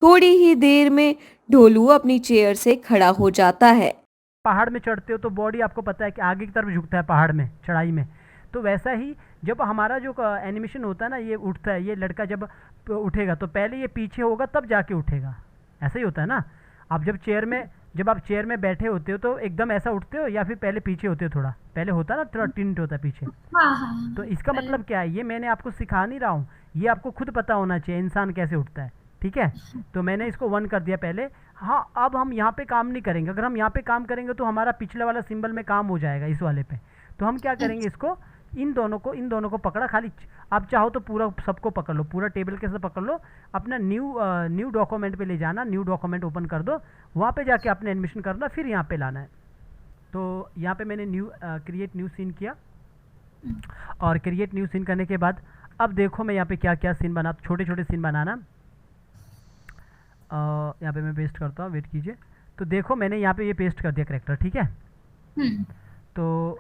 थोड़ी ही देर में ढोलू अपनी चेयर से खड़ा हो जाता है। पहाड़ में चढ़ते हो तो बॉडी आपको पता है कि आगे की तरफ झुकता है पहाड़ में चढ़ाई में। तो वैसा ही जब हमारा जो एनिमेशन होता है ना, ये उठता है, ये लड़का जब उठेगा तो पहले ये पीछे होगा तब जाके उठेगा। ऐसा ही होता है ना। आप जब आप चेयर में बैठे होते हो तो एकदम ऐसा उठते हो या फिर पहले पीछे होते हो, थोड़ा पहले होता है ना, थोड़ा टिंट होता है पीछे। हाँ हाँ तो हाँ, इसका पहले। मतलब क्या है, ये मैंने आपको सिखा नहीं रहा हूँ, ये आपको खुद पता होना चाहिए इंसान कैसे उठता है। ठीक है। तो मैंने इसको 1 कर दिया पहले। हाँ, अब हम यहाँ पे काम नहीं करेंगे। अगर हम यहाँ पे काम करेंगे तो हमारा पिछले वाला सिंबल में काम हो जाएगा इस वाले पे। तो हम क्या करेंगे, अच्छा। इसको इन दोनों को पकड़ा खाली। आप चाहो तो पूरा सबको पकड़ लो, पूरा टेबल के साथ पकड़ लो। अपना न्यू डॉक्यूमेंट पे ले जाना, न्यू डॉक्यूमेंट ओपन कर दो, वहाँ पे जाके आपने एडमिशन करना, फिर यहाँ पे लाना है। तो यहाँ पे मैंने क्रिएट न्यू सीन किया। और क्रिएट न्यू सीन करने के बाद अब देखो मैं यहाँ पे क्या क्या सीन बना, छोटे छोटे सीन बनाना। यहाँ पे मैं पेस्ट करता हूँ, वेट कीजिए। तो देखो मैंने यहाँ पे ये पेस्ट कर दिया करेक्टर। ठीक है। हम्म। तो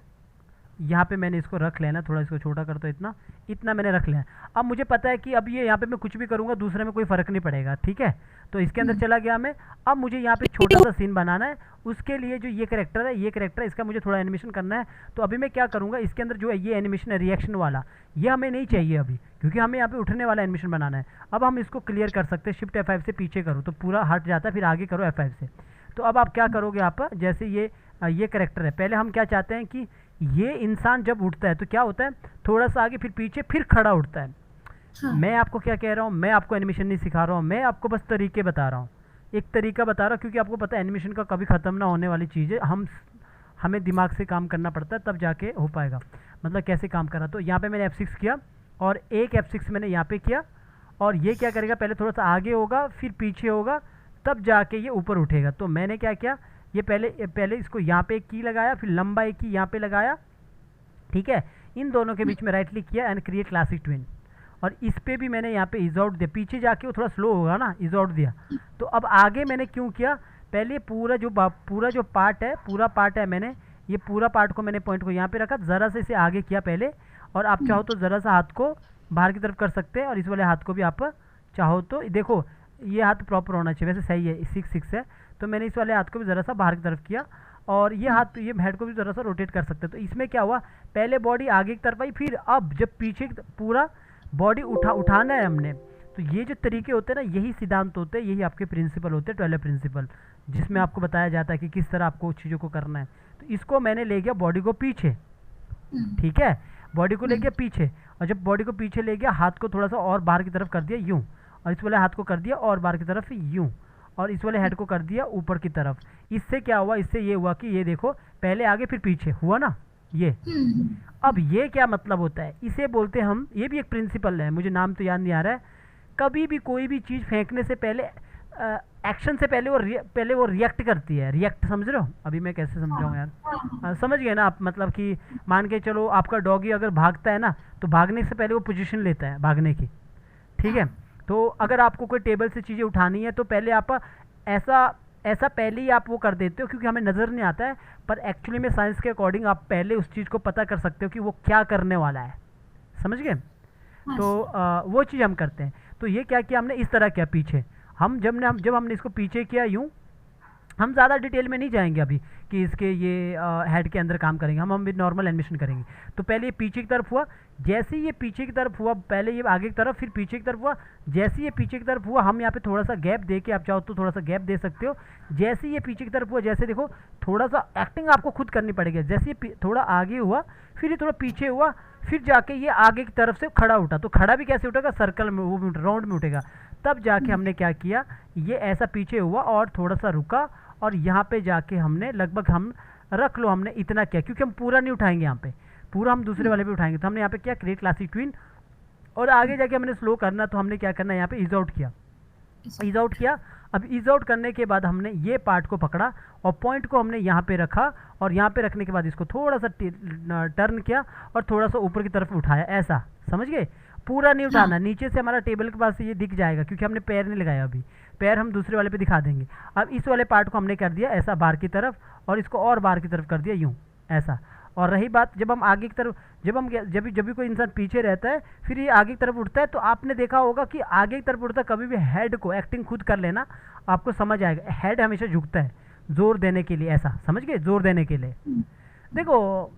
यहाँ पे मैंने इसको रख लेना, थोड़ा इसको छोटा कर दो, इतना इतना मैंने रख लिया। अब मुझे पता है कि अब ये यहाँ पे मैं कुछ भी करूँगा दूसरे में कोई फ़र्क नहीं पड़ेगा। ठीक है। तो इसके अंदर हम्म। चला गया मैं। अब मुझे यहाँ पे छोटा सा सीन बनाना है। उसके लिए जो ये करेक्टर है, ये करेक्टर इसका मुझे थोड़ा एनिमेशन करना है। तो अभी मैं क्या करूँगा, इसके अंदर जो है ये एनिमेशन है रिएक्शन वाला, ये हमें नहीं चाहिए अभी, क्योंकि हमें यहाँ पे उठने वाला एनिमेशन बनाना है। अब हम इसको क्लियर कर सकते हैं, शिफ्ट F5 से पीछे करो तो पूरा हट जाता है, फिर आगे करो F5 से। तो अब आप क्या करोगे, आप जैसे ये करेक्टर है, पहले हम क्या चाहते हैं कि ये इंसान जब उठता है तो क्या होता है, थोड़ा सा आगे फिर पीछे फिर खड़ा उठता है। हाँ। मैं आपको क्या कह रहा हूँ, मैं आपको एनिमेशन नहीं सिखा रहा हूँ, मैं आपको बस तरीके बता रहा हूँ। एक तरीका बता रहा हूँ, क्योंकि आपको पता है एनिमेशन का कभी ख़त्म ना होने वाली चीज़ है। हमें दिमाग से काम करना पड़ता है तब जाके हो पाएगा। मतलब कैसे काम करा, तो यहाँ पे मैंने F6 किया और एक F6 मैंने यहाँ पे किया। और ये क्या करेगा, पहले थोड़ा सा आगे होगा फिर पीछे होगा, तब जाके ये ऊपर उठेगा। तो मैंने क्या किया, ये पहले पहले इसको यहाँ पे एक की लगाया, फिर लंबा एक की यहाँ पे लगाया। ठीक है। इन दोनों के बीच में राइट क्लिक किया एंड क्रिएट क्लासिक ट्विन। और इस पे भी मैंने यहाँ पे इज आउट दिया, पीछे जाके वो थोड़ा स्लो होगा ना, इज आउट दिया। तो अब आगे मैंने क्यों किया, पहले पूरा जो पार्ट है, पूरा पार्ट है, मैंने ये पूरा पार्ट को मैंने पॉइंट को यहाँ पे रखा, ज़रा से इसे आगे किया पहले। और आप चाहो तो ज़रा सा हाथ को बाहर की तरफ कर सकते हैं, और इस वाले हाथ को भी आप चाहो तो देखो, ये हाथ प्रॉपर होना चाहिए, वैसे सही है, 6 है। तो मैंने इस वाले हाथ को भी ज़रा सा बाहर की तरफ किया, और ये हाथ ये हेड को भी ज़रा सा रोटेट कर सकते हैं। तो इसमें क्या हुआ, पहले बॉडी आगे की तरफ आई, फिर अब जब पीछे पूरा बॉडी उठाना है हमने। तो ये जो तरीके होते हैं ना, यही सिद्धांत होते हैं, यही आपके प्रिंसिपल होते हैं, 12 प्रिंसिपल, जिसमें आपको बताया जाता है कि किस तरह आपको चीज़ों को करना है। तो इसको मैंने ले गया बॉडी को पीछे। ठीक है। बॉडी को ले गया पीछे, और जब बॉडी को पीछे ले गया, हाथ को थोड़ा सा और बाहर की तरफ कर दिया यूं, और इस वाले हाथ को कर दिया और बाहर की तरफ यूं, और इस वाले हेड को कर दिया ऊपर की तरफ। इससे क्या हुआ, इससे ये हुआ कि ये देखो, पहले आगे फिर पीछे हुआ ना ये। अब ये क्या मतलब होता है, इसे बोलते हैं हम, ये भी एक प्रिंसिपल है, मुझे नाम तो याद नहीं आ रहा है। कभी भी कोई भी चीज़ फेंकने से पहले, एक्शन से पहले वो रिएक्ट करती है। रिएक्ट समझ रहे हो, अभी मैं कैसे समझाऊँ यार। समझ गए ना आप, मतलब कि मान के चलो आपका डॉगी अगर भागता है ना, तो भागने से पहले वो पोजीशन लेता है भागने की। ठीक है। तो अगर आपको कोई टेबल से चीज़ें उठानी है तो पहले आप ऐसा ऐसा पहले ही आप वो कर देते हो, क्योंकि हमें नज़र नहीं आता है, पर एक्चुअली में साइंस के अकॉर्डिंग आप पहले उस चीज़ को पता कर सकते हो कि वो क्या करने वाला है। समझ गए। हाँ तो सर। वो चीज़ हम करते हैं। तो ये क्या किया हमने, इस तरह किया पीछे। जब हमने इसको पीछे किया यूँ, हम ज़्यादा डिटेल में नहीं जाएंगे अभी कि इसके ये हेड के अंदर काम करेंगे, हम भी नॉर्मल एनिमेशन करेंगे। तो पहले ये पीछे की तरफ हुआ, जैसे ही ये पीछे की तरफ हुआ, पहले ये आगे की तरफ फिर पीछे की तरफ हुआ, जैसे ही ये पीछे की तरफ हुआ, हम यहाँ पे थोड़ा सा गैप दे के, आप चाहो तो थोड़ा सा गैप दे सकते हो। जैसे ही ये पीछे की तरफ हुआ, जैसे देखो थोड़ा सा एक्टिंग आपको खुद करनी पड़ेगी। जैसे ये थोड़ा आगे हुआ, फिर ये थोड़ा पीछे हुआ, फिर जाके ये आगे की तरफ से खड़ा उठा। तो खड़ा भी कैसे उठेगा, सर्कल में, वो राउंड में उठेगा। तब जाके हमने क्या किया, ये ऐसा पीछे हुआ और थोड़ा सा रुका, और यहाँ पे जाके हमने लगभग, हम रख लो हमने इतना किया, क्योंकि हम पूरा नहीं उठाएंगे यहाँ पे, पूरा हम दूसरे वाले पे उठाएंगे। तो हमने यहाँ पे क्या, क्रिएट क्लासिक ट्विन। और आगे जाके हमने स्लो करना, तो हमने क्या करना है, यहाँ पे इज आउट किया, इज आउट किया। अब इज आउट करने के बाद हमने ये पार्ट को पकड़ा और पॉइंट को हमने यहाँ पे रखा, और यहाँ पे रखने के बाद इसको थोड़ा सा टर्न किया और थोड़ा सा ऊपर की तरफ उठाया, ऐसा। समझ गए। पूरा नहीं उठाना, हाँ। नीचे से हमारा टेबल के पास से ये दिख जाएगा, क्योंकि हमने पैर नहीं लगाया अभी, पैर हम दूसरे वाले पे दिखा देंगे। अब इस वाले पार्ट को हमने कर दिया ऐसा बाहर की तरफ, और इसको और बाहर की तरफ कर दिया यूँ, ऐसा। और रही बात, जब हम आगे की तरफ जब भी कोई इंसान पीछे रहता है फिर ये आगे की तरफ उठता है, तो आपने देखा होगा कि आगे की तरफ उठता है, कभी भी हेड को एक्टिंग खुद कर लेना, आपको समझ आएगा। हेड हमेशा झुकता है जोर देने के लिए, ऐसा समझ गए, जोर देने के लिए। देखो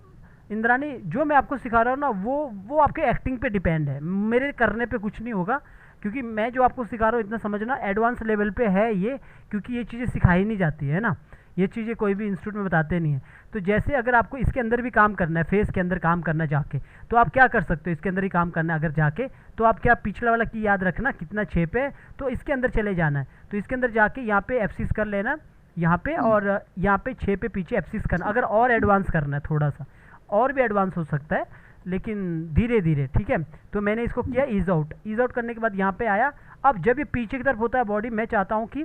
इंद्रानी, जो मैं आपको सिखा रहा हूँ ना वो आपके एक्टिंग पे डिपेंड है, मेरे करने पे कुछ नहीं होगा, क्योंकि मैं जो आपको सिखा रहा हूँ इतना समझना एडवांस लेवल पे है ये, क्योंकि ये चीज़ें सिखाई नहीं जाती है ना, ये चीज़ें कोई भी इंस्टीट्यूट में बताते नहीं है। तो जैसे अगर आपको इसके अंदर भी काम करना है, फेस के अंदर काम करना जाके, तो आप क्या कर सकते हो, इसके अंदर ही काम करना है अगर जाके, तो आप क्या पिछला वाला की याद रखना कितना 6 पे, तो इसके अंदर चले जाना है, तो इसके अंदर जाके यहाँ पे F6 कर लेना यहाँ पे, और यहाँ पे 6 पे पीछे F6 करना। अगर और एडवांस करना है थोड़ा सा और भी एडवांस हो सकता है, लेकिन धीरे धीरे, ठीक है। तो मैंने इसको किया ईज आउट करने के बाद यहाँ पे आया। अब जब ये पीछे की तरफ होता है बॉडी, मैं चाहता हूँ कि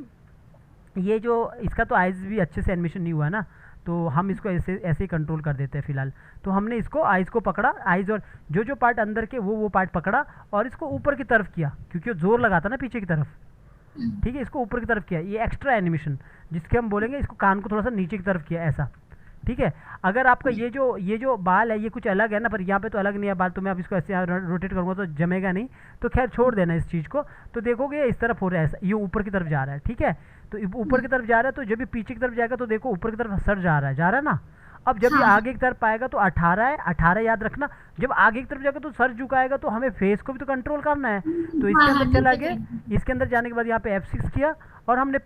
ये जो इसका तो आइज़ भी अच्छे से एनिमेशन नहीं हुआ है ना, तो हम इसको ऐसे ही कंट्रोल कर देते हैं फिलहाल। तो हमने इसको आइज़ को पकड़ा, आइज़ और जो पार्ट अंदर के वो पार्ट पकड़ा और इसको ऊपर की तरफ किया, क्योंकि वो जोर लगाता ना पीछे की तरफ, ठीक है। इसको ऊपर की तरफ किया, ये एक्स्ट्रा एनिमेशन जिसके हम बोलेंगे, इसको कान को थोड़ा सा नीचे की तरफ किया ऐसा, ठीक है। अगर आपका ये जो बाल है ये कुछ अलग है ना, पर यहाँ पे तो अलग नहीं है बाल, तो मैं अब इसको ऐसे रोटेट करूँगा तो जमेगा नहीं, तो खैर छोड़ देना इस चीज़ को। तो देखोगे इस तरफ हो रहा है, ये ऊपर की तरफ जा रहा है, ठीक है। तो ऊपर की तरफ जा रहा है, तो जब भी पीछे की तरफ जाएगा तो देखो ऊपर की तरफ सर जा रहा है ना। अब जब ये आगे की तरफ आएगा तो 18 है, 18 याद रखना। जब आगे की तरफ जाएगा तो सर झुकाएगा, तो हमें फेस को भी तो कंट्रोल करना है, तो इसके अंदर चला गया। इसके अंदर जाने के बाद यहाँ पे F6 किया और हमने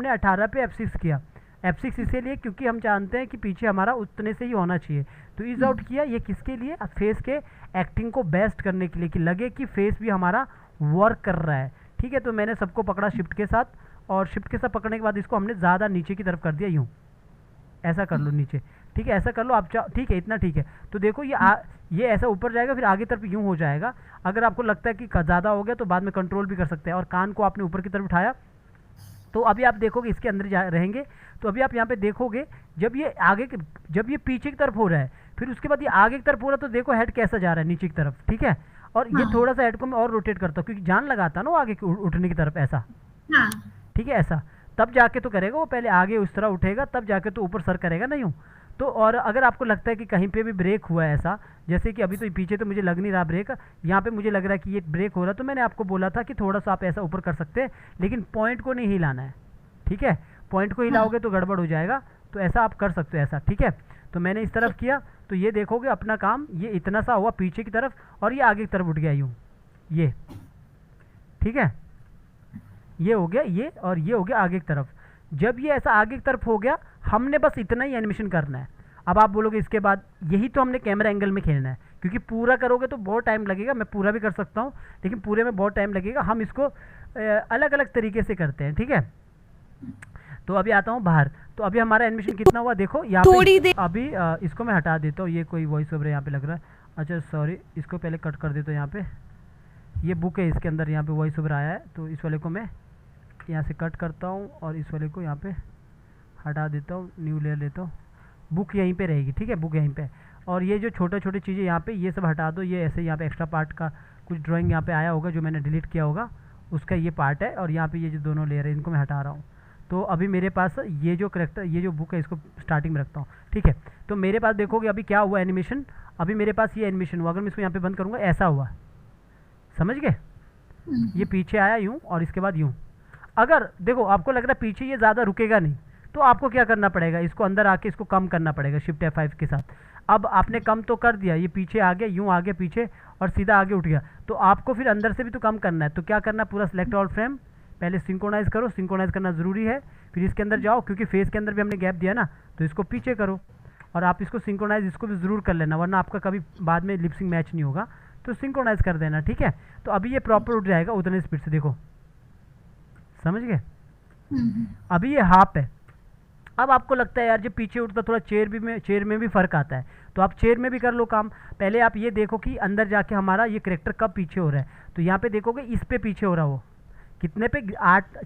18 पे F6 किया। F6 इसीलिए क्योंकि हम जानते हैं कि पीछे हमारा उतने से ही होना चाहिए। तो ईज आउट किया, ये किसके लिए, फेस के एक्टिंग को बेस्ट करने के लिए, कि लगे कि फेस भी हमारा वर्क कर रहा है, ठीक है। तो मैंने सबको पकड़ा शिफ्ट के साथ, और शिफ्ट के साथ पकड़ने के बाद इसको हमने ज़्यादा नीचे की तरफ कर दिया, यूँ ऐसा कर लो नीचे, ठीक है, ऐसा कर लो आप, ठीक है, इतना ठीक है। तो देखो ये ऐसा ऊपर जाएगा, फिर आगे तरफ यूँ हो जाएगा। अगर आपको लगता है कि ज़्यादा हो गया तो बाद में कंट्रोल भी कर सकते हैं। और कान को आपने ऊपर की तरफ उठाया, तो अभी आप देखोगे इसके अंदर रहेंगे, तो अभी आप यहाँ पे देखोगे जब ये पीछे की तरफ हो रहा है, फिर उसके बाद ये आगे की तरफ हो रहा है, तो देखो हेड कैसा जा रहा है नीचे की तरफ, ठीक है। और ये थोड़ा सा हेड को मैं और रोटेट करता हूँ, क्योंकि जान लगाता ना वो आगे उठने की तरफ, ऐसा, ठीक है, ऐसा, तब जाके तो करेगा वो, पहले आगे उस तरह उठेगा तब जाके तो ऊपर सर करेगा ना यूँ। तो और अगर आपको लगता है कि कहीं पे भी ब्रेक हुआ है ऐसा, जैसे कि अभी तो पीछे तो मुझे लग नहीं रहा ब्रेक, यहाँ पे मुझे लग रहा है कि ये ब्रेक हो रहा है, तो मैंने आपको बोला था कि थोड़ा सा आप ऐसा ऊपर कर सकते हैं, लेकिन पॉइंट को नहीं हिलाना है, ठीक है। पॉइंट को हिलाओगे तो गड़बड़ हो जाएगा, तो ऐसा आप कर सकते हो ऐसा, ठीक है। तो मैंने इस तरफ किया, तो ये देखोगे अपना काम ये इतना सा हुआ पीछे की तरफ, और ये आगे की तरफ उठ गया यूँ, ये, ठीक है, ये हो गया ये, और ये हो गया आगे की तरफ। जब ये ऐसा आगे की तरफ हो गया, हमने बस इतना ही एनिमेशन करना है। अब आप बोलोगे इसके बाद, यही तो हमने कैमरा एंगल में खेलना है, क्योंकि पूरा करोगे तो बहुत टाइम लगेगा। मैं पूरा भी कर सकता हूँ, लेकिन पूरे में बहुत टाइम लगेगा। हम इसको अलग अलग तरीके से करते हैं, ठीक है। तो अभी आता हूँ बाहर, तो अभी हमारा एनिमेशन कितना हुआ देखो यहाँ पे। अभी इसको मैं हटा देता हूँ, ये कोई वॉइस ओवर यहाँ पे लग रहा है, अच्छा सॉरी, इसको पहले कट कर देता हूँ। यहाँ पे ये बुक है, इसके अंदर यहाँ पे वॉइस ओवर आया है, तो इस वाले को मैं यहाँ से कट करता हूँ और इस वाले को यहाँ पे हटा देता हूँ, न्यू लेयर लेता हूँ। बुक यहीं पे रहेगी, ठीक है, बुक यहीं पे। और ये जो छोटे छोटे चीज़ें यहाँ पे, ये सब हटा दो। ये ऐसे यहाँ पे एक्स्ट्रा पार्ट का कुछ ड्राइंग यहाँ पे आया होगा जो मैंने डिलीट किया होगा, उसका ये पार्ट है। और यहाँ पे ये जो दोनों लेयर है इनको मैं हटा रहा हूँ। तो अभी मेरे पास ये जो करेक्टर, ये जो बुक है, इसको स्टार्टिंग में रखता हूँ, ठीक है। तो मेरे पास देखोगे अभी क्या हुआ एनिमेशन, अभी मेरे पास ये एनिमेशन हुआ। अगर मैं इसको यहाँ पे बंद करूँगा, ऐसा हुआ, समझ गए, ये पीछे आया यूँ और इसके बाद यूँ। अगर देखो आपको लग रहा है पीछे ये ज़्यादा रुकेगा नहीं, तो आपको क्या करना पड़ेगा, इसको अंदर आके इसको कम करना पड़ेगा शिफ्ट F5 के साथ। अब आपने कम तो कर दिया, ये पीछे आ गया, यूँ आगे पीछे और सीधा आगे उठ गया, तो आपको फिर अंदर से भी तो कम करना है। तो क्या करना, पूरा सेलेक्ट ऑल फ्रेम, पहले सिंक्रोनाइज़ करो, सिंक्रोनाइज़ करना ज़रूरी है। फिर इसके अंदर जाओ, क्योंकि फेस के अंदर भी हमने गैप दिया ना, तो इसको पीछे करो और आप इसको सिंक्रोनाइज़ इसको भी ज़रूर कर लेना, वरना आपका कभी बाद में लिपसिंग मैच नहीं होगा। तो सिंक्रोनाइज़ कर देना, ठीक है। तो अभी ये प्रॉपर उठ जाएगा उतने स्पीड से, देखो, समझ गए। अभी ये हाफ है। अब आपको लगता है यार जब पीछे उठता थोड़ा चेयर में भी फ़र्क आता है, तो आप चेयर में भी कर लो काम। पहले आप ये देखो कि अंदर जाके हमारा ये करेक्टर कब पीछे हो रहा है। तो यहाँ पे देखोगे इस पे पीछे हो रहा, वो कितने पे,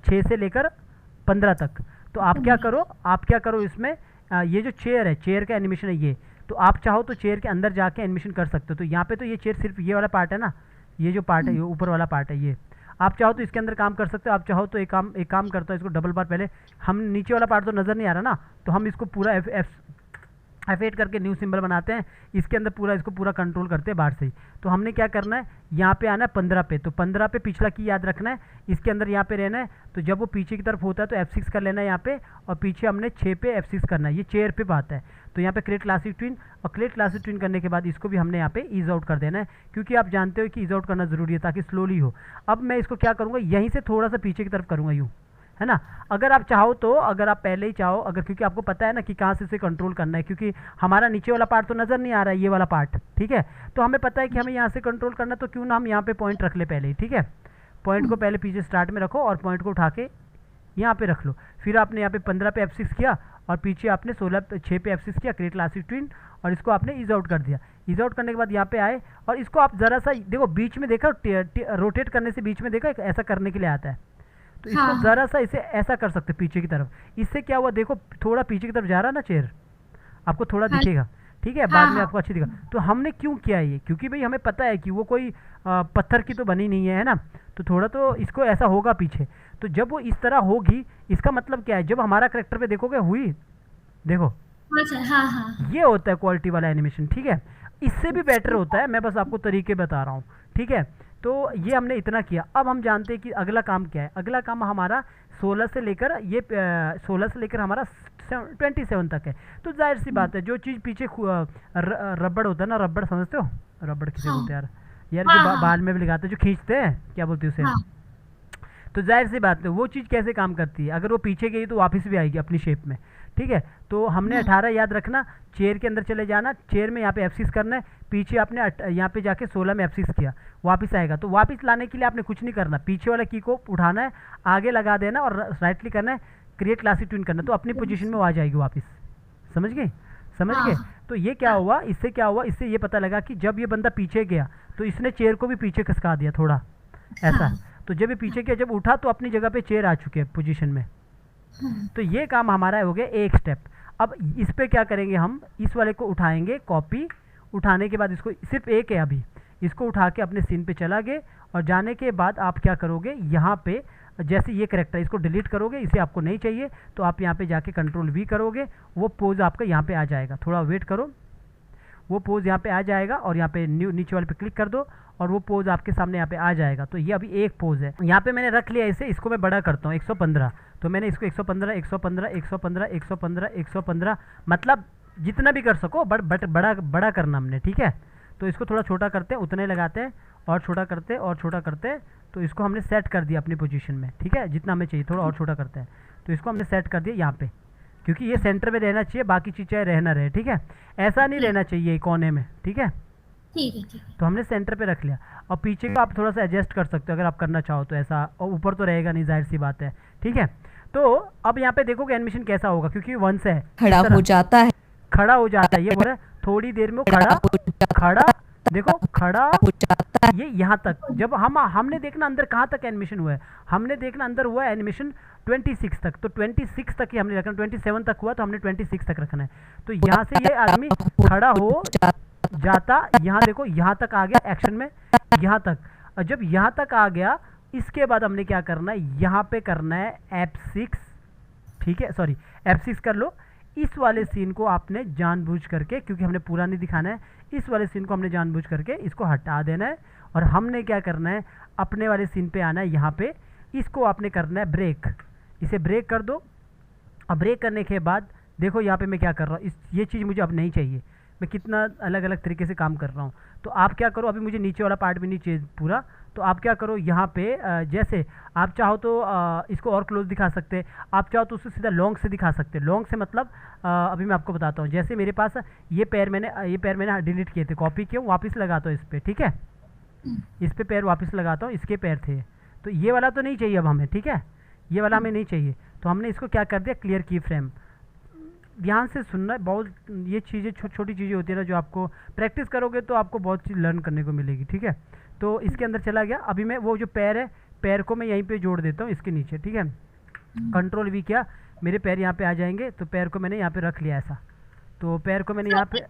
6 से लेकर 15 तक। तो आप क्या करो इसमें, ये जो चेयर है, चेयर का एनिमेशन है ये, तो आप चाहो तो चेयर के अंदर जाके एनिमेशन कर सकते हो। तो यहाँ पे तो ये चेयर सिर्फ ये वाला पार्ट है ना, ये जो पार्ट है, ये ऊपर वाला पार्ट है, ये आप चाहो तो इसके अंदर काम कर सकते हो। आप चाहो तो एक काम करता हूँ, इसको डबल बार, पहले हम नीचे वाला पार्ट तो नज़र नहीं आ रहा ना, तो हम इसको पूरा F8 करके न्यू सिंबल बनाते हैं, इसके अंदर पूरा इसको पूरा कंट्रोल करते हैं बाहर से ही। तो हमने क्या करना है, यहाँ पे आना है 15 पे, तो 15 पे पिछला की याद रखना है, इसके अंदर यहाँ पे रहना है। तो जब वो पीछे की तरफ होता है तो F6 कर लेना है यहाँ पे, और पीछे हमने 6 पे F6 करना है, ये चेयर पे बात है। तो यहाँ पे क्रिएट क्लासिक ट्विन, और क्रिएट क्लासिक ट्विन करने के बाद इसको भी हमने यहाँ पे ईज आउट कर देना है, क्योंकि आप जानते हो कि ईज आउट करना ज़रूरी है ताकि स्लोली हो। अब मैं इसको क्या करूँगा, यहीं से थोड़ा सा पीछे की तरफ करूँगा यूँ, है ना। अगर आप चाहो तो, अगर आप पहले ही चाहो, अगर क्योंकि आपको पता है ना कि कहाँ से इसे कंट्रोल करना है, क्योंकि हमारा नीचे वाला पार्ट तो नज़र नहीं आ रहा है, ये वाला पार्ट, ठीक है। तो हमें पता है कि हमें यहाँ से कंट्रोल करना है, तो क्यों ना हम यहाँ पे पॉइंट रख ले पहले ही, ठीक है। पॉइंट को पहले पीछे स्टार्ट में रखो और पॉइंट को उठा के यहाँ पे रख लो। फिर आपने यहाँ पे 15 पे F6 किया, और पीछे आपने 6 पे F6 किया, क्रिएट क्लासिक ट्विन, और इसको आपने ईज आउट कर दिया। ईज आउट करने के बाद यहाँ पे आए, और इसको आप ज़रा सा देखो बीच में देखा, रोटेट करने से बीच में देखा ऐसा करने के लिए आता है। तो इसको हाँ। ज़रा सा इसे ऐसा कर सकते पीछे की तरफ, इससे क्या हुआ देखो, थोड़ा पीछे की तरफ जा रहा ना चेयर, आपको थोड़ा हाँ। दिखेगा, ठीक है, हाँ, बाद में हाँ। आपको अच्छी दिखेगा। तो हमने क्यों किया ये, क्योंकि भाई हमें पता है कि वो कोई पत्थर की तो बनी नहीं है ना, तो थोड़ा तो इसको ऐसा होगा पीछे। तो जब वो इस तरह होगी, इसका मतलब क्या है, जब हमारा करेक्टर पे देखोगे हुई, देखो अच्छा, हाँ हाँ। ये होता है क्वालिटी वाला एनिमेशन, ठीक है। इससे भी बेटर होता है, मैं बस आपको तरीके बता रहा हूँ, ठीक है। तो ये हमने इतना किया। अब हम जानते हैं कि अगला काम क्या है। अगला काम हमारा 16 से लेकर ये 16 से लेकर हमारा 27 तक है। तो जाहिर सी बात है, जो चीज़ पीछे रबड़ होता है ना, रबड़ समझते हो, रबड़ किसे हाँ। बोलते हैं यार, यार हाँ, जो हाँ। बाल में भी लगाते हैं, जो खींचते हैं, क्या बोलते हैं उसे। हाँ। तो जाहिर सी बात है, वो चीज़ कैसे काम करती है, अगर वो पीछे गई तो वापस भी आएगी अपनी शेप में, ठीक है। तो हमने 18 याद रखना, चेयर के अंदर चले जाना, चेयर में यहाँ पे F6 करना है, पीछे आपने यहाँ पे जाके 16 में F6 किया, वापस आएगा। तो वापस लाने के लिए आपने कुछ नहीं करना, पीछे वाला की को उठाना है, आगे लगा देना और राइट क्लिक करना है, क्रिएट क्लासिक ट्विन करना, तो अपनी पोजीशन में वो आ जाएगी वापस। समझ गए, समझ गए। हाँ। तो ये क्या हुआ, इससे क्या हुआ, इससे ये पता लगा कि जब ये बंदा पीछे गया तो इसने चेयर को भी पीछे खिसका दिया थोड़ा ऐसा। हाँ। तो जब ये पीछे गया, जब उठा तो अपनी जगह पे चेयर आ चुके हैं पोजीशन में। हाँ। तो ये काम हमारा हो गया एक स्टेप। अब इस पे क्या करेंगे, हम इस वाले को उठाएंगे, कॉपी, उठाने के बाद इसको सिर्फ एक है अभी, इसको उठा के अपने सीन पे चला गए, और जाने के बाद आप क्या करोगे, यहाँ पे जैसे ये करेक्टर इसको डिलीट करोगे, इसे आपको नहीं चाहिए, तो आप यहाँ पे जाके कंट्रोल V करोगे, वो पोज आपका यहाँ पे आ जाएगा। थोड़ा वेट करो, वो पोज यहाँ पे आ जाएगा, और यहाँ पे नीचे वाले पे क्लिक कर दो, और वो पोज आपके सामने यहाँ पे आ जाएगा। तो ये अभी एक पोज है, यहाँ पे मैंने रख लिया इसे, इसको मैं बड़ा करता हूँ 115। तो मैंने इसको 115 115 115 115 115 मतलब जितना भी कर सको, बट बड़ा करना हमने, ठीक है। तो इसको थोड़ा छोटा करते हैं, उतने लगाते हैं, और छोटा करते हैं, और छोटा करते हैं। तो इसको हमने सेट कर दिया अपनी पोजीशन में, ठीक है, जितना हमें चाहिए थोड़ा और छोटा करते हैं। तो इसको हमने सेट कर दिया यहाँ पे, क्योंकि ये सेंटर में रहना चाहिए, बाकी चीज़ चाहे रहना रहे, ठीक है, ऐसा नहीं रहना चाहिए कोने में, ठीक है। ठीक है, ठीक है। तो हमने सेंटर पे रख लिया, और पीछे का आप थोड़ा सा एडजस्ट कर सकते हो अगर आप करना चाहो तो ऐसा, और ऊपर तो रहेगा नहीं, जाहिर सी बात है, ठीक है। तो अब यहाँ पे देखोगे एनिमेशन कैसा होगा, क्योंकि 1 से है, खड़ा हो जाता है, खड़ा हो जाता है, ये बोल रहा है थोड़ी देर में वो खड़ा, देखो खड़ा, ये यहाँ तक। जब हमने देखना अंदर कहाँ तक एनिमेशन हुआ है, हमने देखना अंदर हुआ है एनिमेशन 26 तक, तो 26 तक ही हमने रखना, 27 तक हुआ तो हमने 26 तक रखना है। तो यहाँ से ये आदमी खड़ा हो जाता, यहाँ देखो यहाँ तक आ गया एक्शन में, यहाँ तक। और जब यहाँ तक आ गया, इसके बाद हमने क्या करना है, यहाँ पे करना है F6, ठीक है, सॉरी F6 कर लो। इस वाले सीन को आपने जानबूझ करके, क्योंकि हमने पूरा नहीं दिखाना है, इस वाले सीन को हमने जानबूझ करके इसको हटा देना है, और हमने क्या करना है, अपने वाले सीन पे आना है, यहाँ पे इसको आपने करना है ब्रेक, इसे ब्रेक कर दो। और ब्रेक करने के बाद देखो यहाँ पे मैं क्या कर रहा हूँ, ये चीज़ मुझे अब नहीं चाहिए, मैं कितना अलग अलग तरीके से काम कर रहा हूँ। तो आप क्या करो, अभी मुझे नीचे वाला पार्ट भी नहीं चाहिए पूरा, तो आप क्या करो, यहाँ पे जैसे आप चाहो तो इसको और क्लोज दिखा सकते हैं, आप चाहो तो उसको सीधा लॉन्ग से दिखा सकते हैं। लॉन्ग से मतलब अभी मैं आपको बताता हूँ, जैसे मेरे पास ये पैर मैंने डिलीट किए थे, कॉपी किया, वापस लगाता हूँ इस पर, ठीक है, इस पे पैर वापस लगाता हूँ, इसके पैर थे, तो ये वाला तो नहीं चाहिए अब हमें, ठीक है, ये वाला हमें नहीं चाहिए। तो हमने इसको क्या कर दिया, क्लियर की फ्रेम। ध्यान से सुनना है, बहुत ये चीज़ें छोटी चीज़ें होती है ना, जो आपको प्रैक्टिस करोगे तो आपको बहुत चीज़ लर्न करने को मिलेगी, ठीक है। तो इसके अंदर चला गया, अभी मैं वो जो पैर है, पैर को मैं यहीं पे जोड़ देता हूँ इसके नीचे, ठीक है, कंट्रोल V किया, मेरे पैर यहाँ पे आ जाएंगे, तो पैर को मैंने यहाँ पे रख लिया ऐसा, तो पैर को मैंने यहाँ पे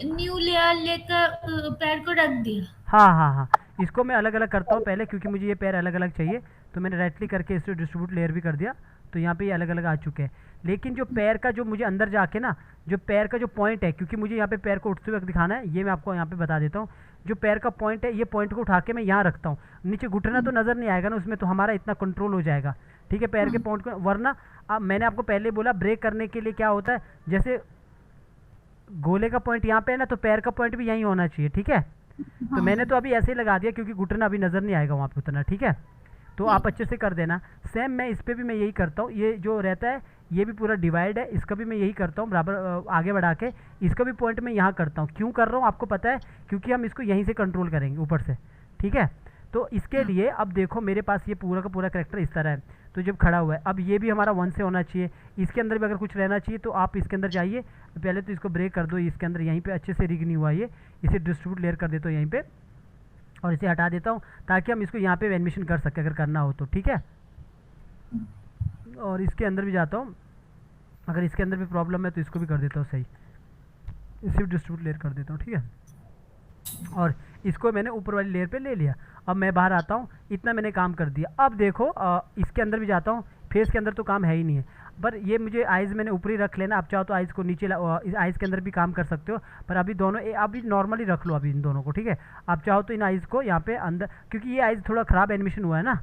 न्यू लेयर लेकर पैर को रख दिया। हाँ हाँ हाँ, इसको मैं अलग अलग करता हूँ पहले, क्योंकि मुझे ये पैर अलग अलग चाहिए, तो मैंने राइट क्लिक करके इसको डिस्ट्रीब्यूट लेयर भी कर दिया, तो यहाँ पे ये अलग अलग आ चुके हैं। लेकिन जो पैर का जो मुझे अंदर जाके ना, जो पैर का जो पॉइंट है, क्योंकि मुझे यहाँ पे पैर को उठते हुए दिखाना है, ये मैं आपको यहाँ पे बता देता हूँ। जो पैर का पॉइंट है, ये पॉइंट को उठा के मैं यहाँ रखता हूँ। नीचे घुटना तो नज़र नहीं आएगा ना उसमें, तो हमारा इतना कंट्रोल हो जाएगा, ठीक है, पैर के पॉइंट को। वरना अब मैंने आपको पहले बोला ब्रेक करने के लिए क्या होता है, जैसे गोले का पॉइंट यहाँ पे है ना, तो पैर का पॉइंट भी यहीं होना चाहिए, ठीक है। तो मैंने तो अभी ऐसे ही लगा दिया क्योंकि घुटना अभी नज़र नहीं आएगा वहाँ पे उतना, ठीक है। तो आप अच्छे से कर देना। सेम मैं इस पर भी मैं यही करता हूँ। ये जो रहता है ये भी पूरा डिवाइड है, इसका भी मैं यही करता हूँ बराबर आगे बढ़ा के। इसका भी पॉइंट मैं यहाँ करता हूँ। क्यों कर रहा हूँ आपको पता है, क्योंकि हम इसको यहीं से कंट्रोल करेंगे ऊपर से, ठीक है। तो इसके लिए अब देखो मेरे पास ये पूरा का पूरा करेक्टर इस तरह है, तो जब खड़ा हुआ है, अब ये भी हमारा 1 से होना चाहिए। इसके अंदर भी अगर कुछ रहना चाहिए तो आप इसके अंदर जाइए, पहले तो इसको ब्रेक कर दो, इसके अंदर यहीं पे अच्छे से रिग नहीं हुआ ये, इसे डिस्ट्रीब्यूट लेयर कर देता हूँ यहीं पे, और इसे हटा देता हूँ ताकि हम इसको यहाँ पे एनिमेशन कर सकें अगर करना हो तो, ठीक है। और इसके अंदर भी जाता हूँ, अगर इसके अंदर भी प्रॉब्लम है तो इसको भी कर देता हूँ सही, इसे भी डिस्ट्रीब्यूट लेयर कर देता हूँ, ठीक है। और इसको मैंने ऊपर वाली लेयर पे ले लिया। अब मैं बाहर आता हूँ, इतना मैंने काम कर दिया। अब देखो इसके अंदर भी जाता हूँ, फेस के अंदर तो काम है ही नहीं है, पर ये मुझे आइज़ मैंने ऊपर ही रख लेना। आप चाहो तो आइज़ को नीचे आइज़ के अंदर भी काम कर सकते हो, पर अभी दोनों अभी नॉर्मली रख लो अभी इन दोनों को, ठीक है। आप चाहो तो इन आइज़ को यहाँ पे अंदर, क्योंकि ये आइज़ थोड़ा ख़राब एनिमेशन हुआ है ना,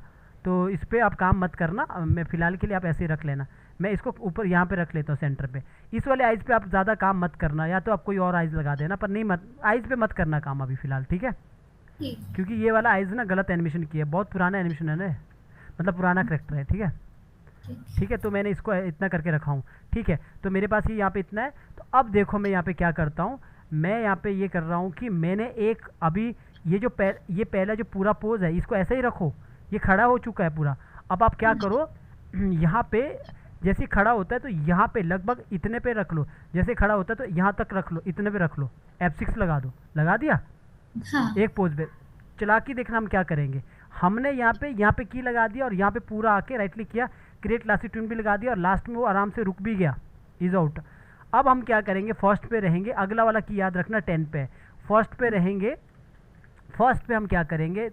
तो इस पर आप काम मत करना। मैं फ़िलहाल के लिए आप ऐसे ही रख लेना। मैं इसको ऊपर यहाँ पे रख लेता हूँ सेंटर पे। इस वाले आइज़ पे आप ज़्यादा काम मत करना, या तो आप कोई और आइज़ लगा देना, पर नहीं मत आइज़ पे मत करना काम अभी फ़िलहाल, ठीक है। क्योंकि ये वाला आइज़ ना गलत एनिमेशन किया है, बहुत पुराना एनिमेशन है ना, मतलब पुराना करेक्टर है, ठीक है। ठीक है, तो मैंने इसको इतना करके रखा हूँ, ठीक है। तो मेरे पास ये यहाँ पे इतना है। तो अब देखो मैं यहाँ पे क्या करता हूँ, मैं यहाँ पे ये कर रहा हूँ कि मैंने एक अभी ये जो ये पहला जो पूरा पोज है इसको ऐसे ही रखो, ये खड़ा हो चुका है पूरा। अब आप क्या करो, यहाँ पे जैसे खड़ा होता है तो यहाँ पे लगभग इतने पे रख लो, जैसे खड़ा होता है तो यहाँ तक रख लो, इतने पे रख लो, F6 लगा दो, लगा दिया। हाँ। एक पोज पे चला के देखना हम क्या करेंगे। हमने यहाँ पे की लगा दिया और यहाँ पे पूरा आके राइट क्लिक किया, क्रिएट क्लासिक ट्यून भी लगा दिया, और लास्ट में वो आराम से रुक भी गया, इज आउट। अब हम क्या करेंगे, फर्स्ट पे रहेंगे, अगला वाला की याद रखना 10 पे, फर्स्ट पे रहेंगे। फर्स्ट पे हम क्या करेंगे,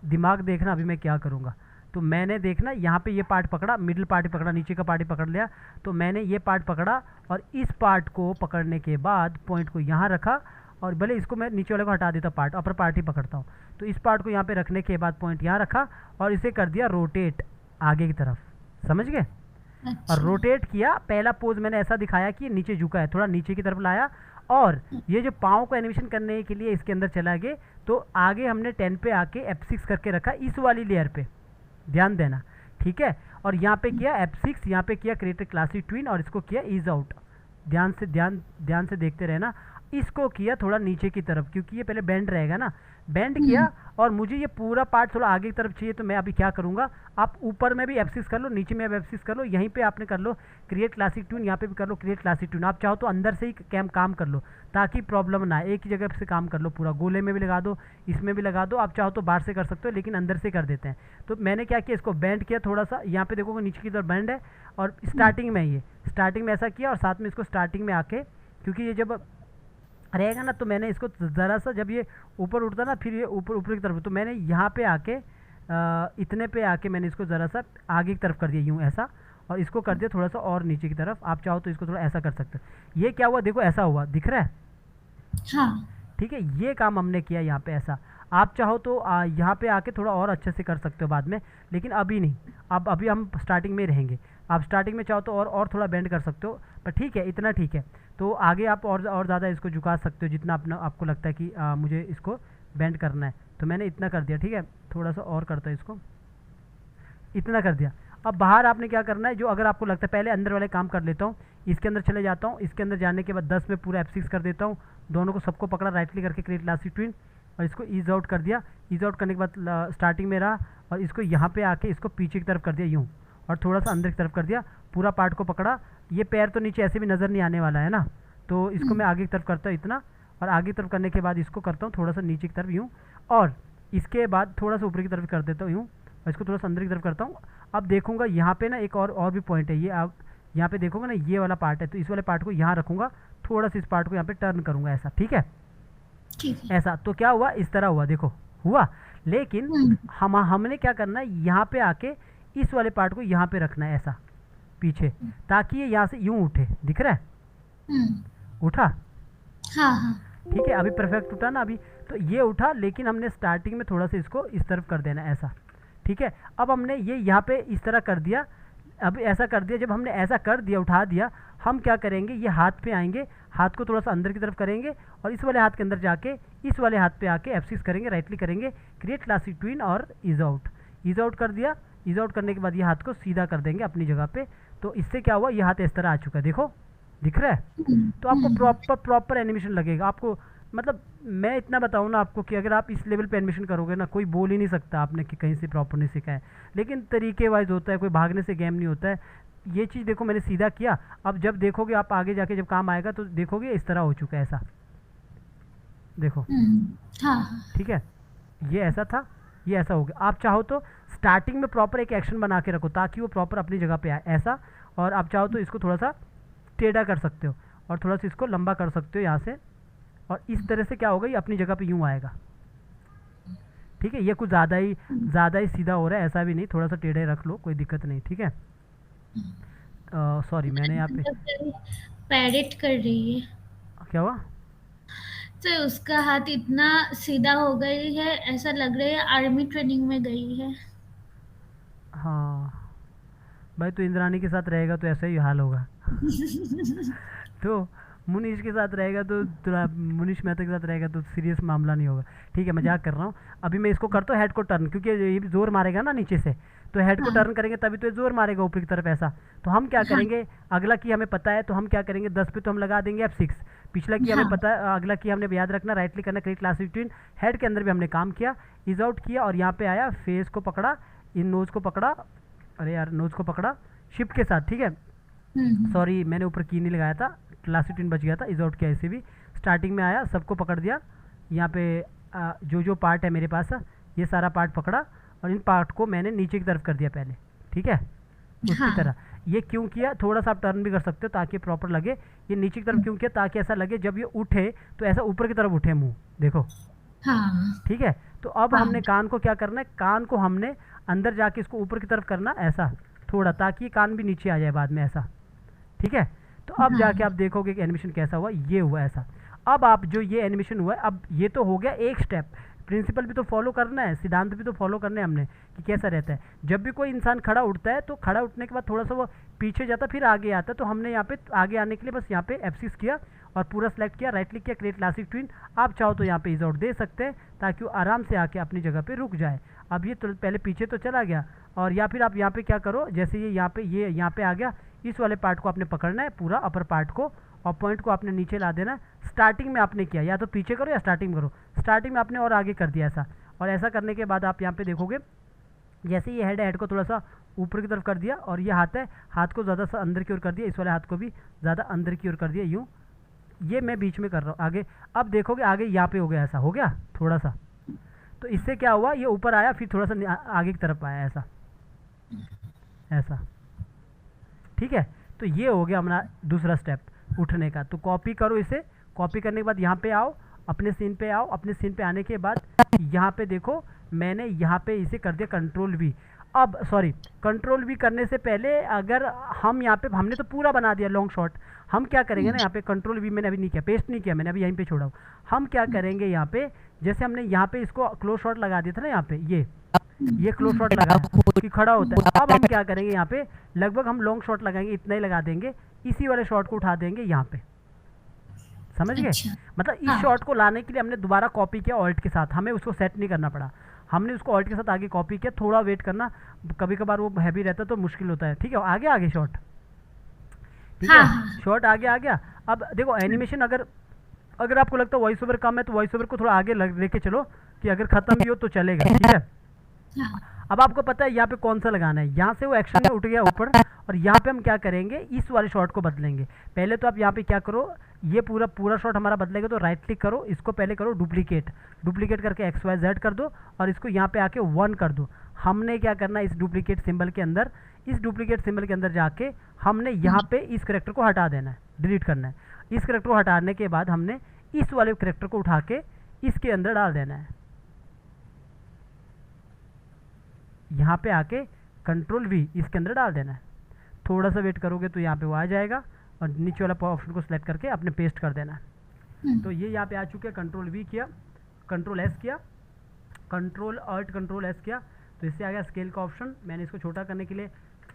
दिमाग देखना अभी मैं क्या करूँगा। तो मैंने देखना यहाँ पे ये पार्ट पकड़ा, मिडिल पार्ट ही पकड़ा, नीचे का पार्ट ही पकड़ लिया। तो मैंने ये पार्ट पकड़ा और इस पार्ट को पकड़ने के बाद पॉइंट को यहाँ रखा, और भले इसको मैं नीचे वाले को हटा देता, पार्ट अपर पार्ट ही पकड़ता हूँ। तो इस पार्ट को यहाँ पे रखने के बाद पॉइंट यहाँ रखा और इसे कर दिया रोटेट आगे की तरफ, समझ गए। और रोटेट किया, पहला पोज मैंने ऐसा दिखाया कि नीचे झुका है, थोड़ा नीचे की तरफ लाया, और ये जो पाँव को एनिमेशन करने के लिए इसके अंदर चला गए। तो आगे हमने 10 पे आके F6 करके रखा इस वाली लेयर पे, ध्यान देना, ठीक है। और यहाँ पे किया F6, यहाँ पे किया क्रिएट क्लासिक ट्विन, और इसको किया ईज आउट। ध्यान से देखते रहना। इसको किया थोड़ा नीचे की तरफ, क्योंकि ये पहले बेंड रहेगा ना, बेंड किया। और मुझे ये पूरा पार्ट थोड़ा आगे की तरफ चाहिए, तो मैं अभी क्या करूँगा, आप ऊपर में भी F6 कर लो, नीचे में भी F6 कर लो, यहीं पे आपने कर लो क्रिएट क्लासिक ट्यून, यहाँ पे भी कर लो क्रिएट क्लासिक ट्यून। आप चाहो तो अंदर से ही काम कर लो ताकि प्रॉब्लम ना आए, एक ही जगह से काम कर लो पूरा, गोले में भी लगा दो, इसमें भी लगा दो। आप चाहो तो बाहर से कर सकते हो, लेकिन अंदर से कर देते हैं। तो मैंने क्या किया, इसको बेंड किया थोड़ा सा, यहाँ पे देखोगे नीचे की तरफ बेंड है, और स्टार्टिंग में ऐसा किया, और साथ में इसको स्टार्टिंग में आके, क्योंकि ये जब रहेगा ना, तो मैंने इसको ज़रा सा, जब ये ऊपर उठता ना, फिर ये ऊपर की तरफ, तो मैंने यहाँ पे आके इतने पे आके मैंने इसको ज़रा सा आगे की तरफ कर दिया, यूँ ऐसा, और इसको कर दिया थोड़ा सा और नीचे की तरफ। आप चाहो तो इसको थोड़ा ऐसा कर सकते हो। ये क्या हुआ, देखो ऐसा हुआ, दिख रहा है, हाँ। ठीक है। ये काम हमने किया यहाँ पे ऐसा। आप चाहो तो यहाँ पे आके थोड़ा और अच्छे से कर सकते हो बाद में, लेकिन अभी नहीं। अब अभी हम स्टार्टिंग में रहेंगे। आप स्टार्टिंग में चाहो तो और थोड़ा बेंड कर सकते हो, पर ठीक है, इतना ठीक है। तो आगे आप और ज़्यादा इसको झुका सकते हो जितना आपको लगता है कि मुझे इसको बेंड करना है। तो मैंने इतना कर दिया, ठीक है। थोड़ा सा और करता है इसको, इतना कर दिया। अब बाहर आपने क्या करना है, जो अगर आपको लगता है, पहले अंदर वाले काम कर लेता हूँ, इसके अंदर चले जाता हूँ। इसके अंदर जाने के बाद 10 में पूरा F6 कर देता हूँ, दोनों को सबको पकड़ा, राइट क्लिक करके क्रिएट क्लासिक ट्विन, और इसको ईज आउट कर दिया। ईज आउट करने के बाद स्टार्टिंग में रहा, और इसको यहाँ पे आके इसको पीछे की तरफ कर दिया यूँ, और थोड़ा सा अंदर की तरफ कर दिया, पूरा पार्ट को पकड़ा। ये पैर तो नीचे ऐसे भी नज़र नहीं आने वाला है ना, तो इसको मैं आगे की तरफ करता हूँ इतना, और आगे की तरफ करने के बाद इसको करता हूँ थोड़ा सा नीचे की तरफ यूँ, और इसके बाद थोड़ा सा ऊपर की तरफ कर देता हूँ यूँ, और इसको थोड़ा सा अंदर की तरफ करता हूँ। अब देखूंगा यहाँ पे ना एक और भी पॉइंट है, ये आप यहाँ पे देखोगे ना, ये वाला पार्ट है, तो इस वाले पार्ट को यहाँ रखूँगा, थोड़ा सा इस पार्ट को यहाँ पे टर्न करूँगा ऐसा, ठीक है। ऐसा तो क्या हुआ, इस तरह हुआ, देखो हुआ। लेकिन हमने क्या करना है, यहाँ पे आके इस वाले पार्ट को यहाँ पे रखना है ऐसा, पीछे, ताकि ये यहाँ से यूं उठे। दिख रहा है? उठा? हाँ हाँ ठीक है, अभी परफेक्ट उठा ना अभी। तो ये उठा, लेकिन हमने स्टार्टिंग में थोड़ा सा इसको इस तरफ कर देना ऐसा। ठीक है, अब हमने ये यहाँ पे इस तरह कर दिया। अब ऐसा कर दिया, जब हमने ऐसा कर दिया, उठा दिया, हम क्या करेंगे, ये हाथ पे आएंगे, हाथ को थोड़ा सा अंदर की तरफ करेंगे और इस वाले हाथ के अंदर जाके इस वाले हाथ पे आके F6 करेंगे, राइट क्लिक करेंगे, क्रिएट क्लासिक ट्विन और इज आउट। इज आउट कर दिया। इज आउट करने के बाद ये हाथ को सीधा कर देंगे अपनी जगह पे। तो इससे क्या हुआ, ये हाथ इस तरह आ चुका है, देखो दिख रहा है? तो आपको प्रॉपर एनिमेशन लगेगा आपको। मतलब मैं इतना बताऊँ ना आपको कि अगर आप इस लेवल पे एनिमेशन करोगे ना, कोई बोल ही नहीं सकता आपने कि कहीं से प्रॉपर नहीं सीखा है। लेकिन तरीके वाइज होता है, कोई भागने से गेम नहीं होता है। ये चीज़ देखो मैंने सीधा किया। अब जब देखोगे आप आगे जाके जब काम आएगा तो देखोगे इस तरह हो चुका है, ऐसा देखो। हाँ ठीक है, ये ऐसा था, ये ऐसा हो गया। आप चाहो तो स्टार्टिंग में प्रॉपर एक एक्शन बना के रखो ताकि वो प्रॉपर अपनी जगह पे आए, ऐसा। और आप चाहो तो इसको थोड़ा सा टेढ़ा कर सकते हो और थोड़ा सा इसको लंबा कर सकते हो यहाँ से, और इस तरह से क्या होगा, ये अपनी जगह पे यूँ आएगा। ठीक है, ये कुछ ज़्यादा ही सीधा हो रहा है, ऐसा भी नहीं, थोड़ा सा टेढ़े रख लो, कोई दिक्कत नहीं। ठीक है, सॉरी मैंने यहाँ पे पैरेट कर रही है क्या हुआ? तो उसका हाथ इतना सीधा हो गई है, ऐसा लग रहा है आर्मी ट्रेनिंग में गई है। हाँ भाई, तो इंद्राणी के साथ रहेगा तो ऐसा ही हाल होगा। तो मुनीश के साथ रहेगा तो मुनीश मेहता के साथ रहेगा तो सीरियस मामला नहीं होगा। ठीक है, मजाक कर रहा हूँ। अभी मैं इसको करता हूँ हेड को टर्न, क्योंकि ये भी जोर मारेगा ना नीचे से, तो हेड को टर्न करेंगे तभी तो ये जोर मारेगा ऊपर की तरफ ऐसा। तो हम क्या करेंगे, अगला की हमें पता है तो हम क्या करेंगे, 10 पे तो हम लगा देंगे F6। पिछला की हमें पता है, अगला की हमने याद रखना, राइट क्लिक करना, क्रिएट क्लासिक ट्विन। हेड के अंदर भी हमने काम किया, इज आउट किया और यहाँ पे आया, फेस को पकड़ा, इन नोज को पकड़ा, अरे यार नोज को पकड़ा शिफ्ट के साथ। ठीक है, सॉरी मैंने ऊपर की नहीं लगाया था, क्लासिक ट्विन बच गया था। इज आउट किया, ऐसे भी स्टार्टिंग में आया, सबको पकड़ दिया। यहाँ पे जो पार्ट है मेरे पास, ये सारा पार्ट पकड़ा और इन पार्ट को मैंने नीचे की तरफ कर दिया पहले। ठीक है, उसकी तरह। ये क्यों किया, थोड़ा सा आप टर्न भी कर सकते हो ताकि प्रॉपर लगे। ये नीचे की तरफ क्यों किया, ताकि ऐसा लगे जब ये उठे तो ऐसा ऊपर की तरफ उठे मुंह, देखो। ठीक है, तो अब हमने कान को क्या करना है, कान को हमने अंदर जाके इसको ऊपर की तरफ करना ऐसा थोड़ा, ताकि कान भी नीचे आ जाए बाद में ऐसा। ठीक है, तो अब जाके आप देखोगे कि एनिमेशन कैसा हुआ, ये हुआ ऐसा। अब आप जो ये एनिमेशन हुआ है, अब ये तो हो गया एक स्टेप, प्रिंसिपल भी तो फॉलो करना है, सिद्धांत भी तो फॉलो करने हैं हमने कि कैसा रहता है। जब भी कोई इंसान खड़ा उठता है तो खड़ा उठने के बाद थोड़ा सा वो पीछे जाता फिर आगे आता है, तो हमने यहाँ पे आगे आने के लिए बस यहाँ पे F6 किया और पूरा सेलेक्ट किया, राइट क्लिक किया, क्रिएट क्लासिक ट्विन। आप चाहो तो यहाँ पे इज आउट दे सकते हैं ताकि वो आराम से आके अपनी जगह पे रुक जाए। अब ये तो पहले पीछे तो चला गया, और या फिर आप यहाँ पे क्या करो, जैसे ये यहाँ पे आ गया, इस वाले पार्ट को आपने पकड़ना है, पूरा अपर पार्ट को, और पॉइंट को आपने नीचे ला देना। स्टार्टिंग में आपने किया, या तो पीछे करो या स्टार्टिंग करो, स्टार्टिंग में आपने और आगे कर दिया ऐसा। और ऐसा करने के बाद आप यहाँ पे देखोगे जैसे ये हेड को थोड़ा सा ऊपर की तरफ कर दिया, और ये हाथ है, हाथ को ज़्यादा सा अंदर की ओर कर दिया, इस वाले हाथ को भी ज़्यादा अंदर की ओर कर दिया, यूँ। ये मैं बीच में कर रहा हूँ आगे। अब देखोगे आगे यहाँ पे हो गया, ऐसा हो गया थोड़ा सा। तो इससे क्या हुआ, ये ऊपर आया फिर थोड़ा सा आगे की तरफ आया ऐसा ऐसा। ठीक है, तो ये हो गया हमारा दूसरा स्टेप उठने का। तो कॉपी करो इसे, कॉपी करने के बाद यहाँ पे आओ, अपने सीन पे आओ, अपने सीन पे आने के बाद यहाँ पे देखो मैंने यहाँ पे इसे कर दिया कंट्रोल वी। अब सॉरी, कंट्रोल वी करने से पहले अगर हम यहाँ पे, हमने तो पूरा बना दिया लॉन्ग शॉट, हम क्या करेंगे ना, यहाँ पे कंट्रोल वी मैंने अभी नहीं किया, पेस्ट नहीं किया मैंने, अभी यहीं पे छोड़ा हूँ। हम क्या करेंगे यहाँ पे, जैसे हमने यहाँ पे इसको क्लोज शॉट लगा दिया था ना, यहाँ पे ये क्लोज शॉट लगा कि खड़ा होता है। अब हम क्या करेंगे, यहाँ पे लगभग हम लॉन्ग शॉट लगाएंगे, इतना ही लगा देंगे, इसी वाले शॉट को उठा देंगे यहाँ पे, समझ गए? मतलब इस शॉट को लाने के लिए हमने दोबारा कॉपी किया ऑल्ट के साथ, हमें उसको सेट नहीं करना पड़ा, हमने उसको ऑल्ट के साथ आगे कॉपी किया। थोड़ा वेट करना, कभी कभार वो हैवी रहता है तो मुश्किल होता है। ठीक है, आगे आगे शॉट, ठीक है, शॉट आगे आ गया। अब देखो एनिमेशन, अगर आपको लगता है वॉइस ओवर कम है तो वॉइस ओवर को थोड़ा आगे लेके चलो कि अगर खत्म भी हो तो चलेगा। ठीक है, अब आपको पता है यहाँ पे कौन सा लगाना है, यहाँ से वो एक्शन में उठ गया ऊपर, और यहाँ पे हम क्या करेंगे, इस वाले शॉट को बदलेंगे। पहले तो आप यहाँ पे क्या करो, ये पूरा शॉट हमारा बदलेगा, तो राइट क्लिक करो, इसको पहले करो डुप्लीकेट करके XYZ कर दो, और इसको यहाँ पे आके 1 कर दो। हमने क्या करना है, इस डुप्लीकेट सिंबल के अंदर जाके हमने यहाँ पे इस करेक्टर को हटा देना है, डिलीट करना है। इस करेक्टर को हटाने के बाद हमने इस वाले करेक्टर को उठा के इसके अंदर डाल देना है। यहाँ पे आके कंट्रोल V इसके अंदर डाल देना है। थोड़ा सा वेट करोगे तो यहाँ पे वो आ जाएगा, और नीचे वाला ऑप्शन को सिलेक्ट करके आपने पेस्ट कर देना है। तो ये यहाँ पे आ चुके हैं। कंट्रोल वी किया, कंट्रोल एस किया, कंट्रोल अल्ट कंट्रोल एस किया, तो इससे आ गया स्केल का ऑप्शन। मैंने इसको छोटा करने के लिए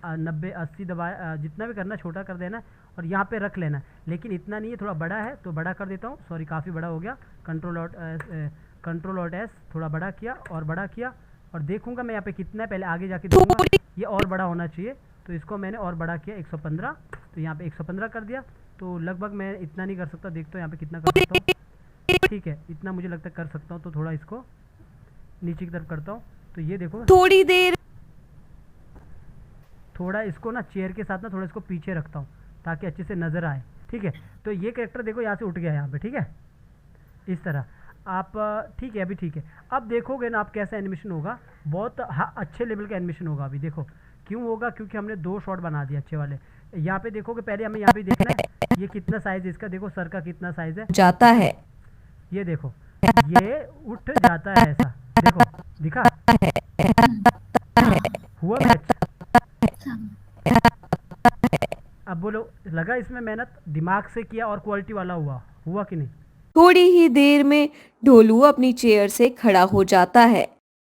90 80 दबाया, जितना भी करना छोटा कर देना और यहाँ पे रख लेना। लेकिन इतना नहीं है, थोड़ा बड़ा है तो बड़ा कर देता हूँ, सॉरी काफ़ी बड़ा हो गया। कंट्रोल ऑल्ट एस, थोड़ा बड़ा किया और बड़ा किया, और देखूंगा मैं यहाँ पे कितना है, पहले आगे जाके देखूंगा। ये और बड़ा होना चाहिए, तो इसको मैंने और बड़ा किया 115, तो यहाँ पे 115 कर दिया। तो लगभग मैं इतना नहीं कर सकता, देखता हूँ यहाँ पे कितना कर सकता हूँ। ठीक है, इतना मुझे लगता है कर सकता हूँ, तो थोड़ा इसको नीचे की तरफ करता हूँ। तो ये देखो थोड़ी देर थोड़ा इसको ना चेयर के साथ ना थोड़ा इसको पीछे रखता हूँ ताकि अच्छे से नज़र आए। ठीक है, तो ये कैरेक्टर देखो यहाँ से उठ गया यहाँ पे। ठीक है, इस तरह आप ठीक है, अभी ठीक है। अब देखोगे ना आप कैसा एनिमेशन होगा, बहुत अच्छे लेवल का एनिमेशन होगा। अभी देखो क्यों होगा, क्योंकि हमने 2 शॉट बना दिए अच्छे वाले। यहाँ पे देखोगे, पहले हमें यहाँ पे देखना है ये कितना साइज़ है इसका, देखो सर का कितना साइज़ है, जाता है। ये देखो ये उठ जाता है ऐसा, देखो दिखा हुआ मैच। अब बोलो, लगा इसमें मेहनत दिमाग से किया और क्वालिटी वाला हुआ कि नहीं? थोड़ी ही देर में ढोलू अपनी चेयर से खड़ा हो जाता है।